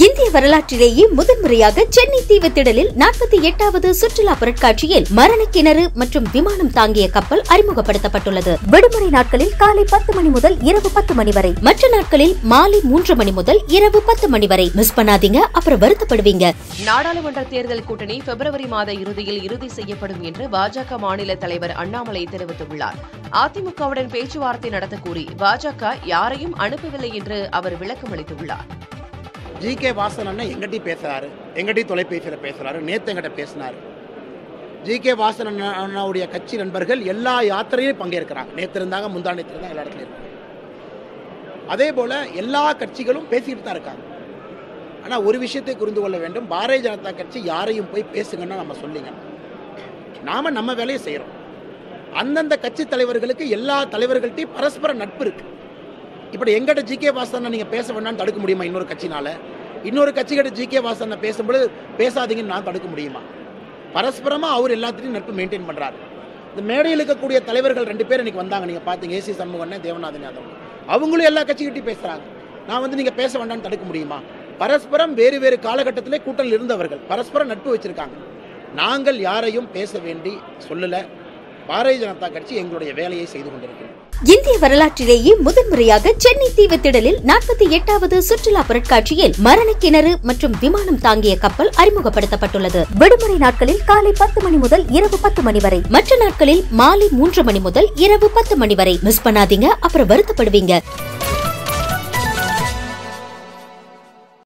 இந்திய வரலாற்றிலேயே முதன்முறையாக சென்னை தீவுத்திடலில் 48வது சுற்றுலா பொருட்காட்சியில் மரணக்கிணறு மற்றும் விமானம் தாங்கிய கப்பல் அறிமுகப்படுத்தப்பட்டுள்ளது. விடுமுறை நாட்களில் காலை 10 மணி முதல் இரவு 10 மணி வரை, மற்ற நாட்களில் மாலை 3 மணி முதல் இரவு 10 மணி வரை. மிஸ் பண்ணாதீங்க, அப்புறம் வருத்தப்படுவீங்க. நாடாளுமன்ற தேர்தல் கூட்டணி பிப்ரவரி மாத இறுதியில் இறுதி செய்யப்படும் என்று பாஜக மாநில தலைவர் அண்ணாமலை தெரிவித்துள்ளார். அதிமுகவுடன் பேச்சுவார்த்தை நடத்த கூறி பாஜக யாரையும் அனுப்பவில்லை என்று அவர் விளக்கம் அளித்துள்ளார். ஜி.கே. வாசன் அண்ணன் எங்கிட்ட பேசுறாரு, எங்கிட்ட தொலைபேசியில் பேசுறாரு, நேற்று எங்கிட்ட பேசினார். ஜி.கே. வாசன் அண்ணாவுடைய கட்சி நண்பர்கள் எல்லா யாத்திரையிலும் பங்கேற்கிறாங்க. நேற்று இருந்தாங்க, முந்தானத்தில் இருந்தாங்க, எல்லா இடத்துலையும் இருக்காங்க. அதே போல் எல்லா கட்சிகளும் பேசிக்கிட்டு தான் இருக்காங்க. ஆனால் ஒரு விஷயத்தை புரிந்து கொள்ள வேண்டும், பாரதிய ஜனதா கட்சி யாரையும் போய் பேசுங்கன்னா நம்ம சொல்லிங்க, நாம் நம்ம வேலையை செய்கிறோம். அந்தந்த கட்சி தலைவர்களுக்கு எல்லா தலைவர்கள்ட்டையும் பரஸ்பர நட்பு இருக்குது. இப்படி எங்கிட்ட ஜி.கே. வாசனை நீங்கள் பேச வேண்டாம்னு தடுக்க முடியுமா? இன்னொரு கட்சினால இன்னொரு கட்சிகிட்ட ஜி.கே. வாசனை பேசும்போது பேசாதீங்கன்னு நான் தடுக்க முடியுமா? பரஸ்பரமாக அவர் எல்லாத்தையும் நட்பு மெயின்டைன் பண்ணுறாரு. இந்த மேடையில் இருக்கக்கூடிய தலைவர்கள் 2 பேர் இன்னைக்கு வந்தாங்க, நீங்கள் பார்த்தீங்க, ஏசி சண்முகன், தேவநாதன் யாதவ். அவங்களும் எல்லா கட்சிகிட்டையும் பேசுகிறாங்க. நான் நீங்கள் பேச வேண்டாம்னு தடுக்க முடியுமா? பரஸ்பரம் வேறு வேறு காலகட்டத்திலே கூட்டணியில் இருந்தவர்கள் பரஸ்பரம் நட்பு வச்சிருக்காங்க. நாங்கள் யாரையும் பேச வேண்டி சொல்லலை. பாரதிய ஜனதா கட்சி எங்களுடைய வேலையை செய்து கொண்டிருக்கிறோம். இந்திய வரலாற்றிலேயே முதன்முறையாக சென்னை தீவுத்திடலில் 48வது சுற்றுலா பொருட்காட்சியில் மரணக்கிணறு மற்றும் விமானம் தாங்கிய கப்பல் அறிமுகப்படுத்தப்பட்டுள்ளது. விடுமுறை நாட்களில் காலை 10 மணி முதல் இரவு 10 மணி வரை, மற்ற நாட்களில் மாலை 3 மணி முதல் இரவு 10 மணி வரை. மிஸ் பண்ணாதீங்க, அப்புறம் வருத்தப்படுவீங்க.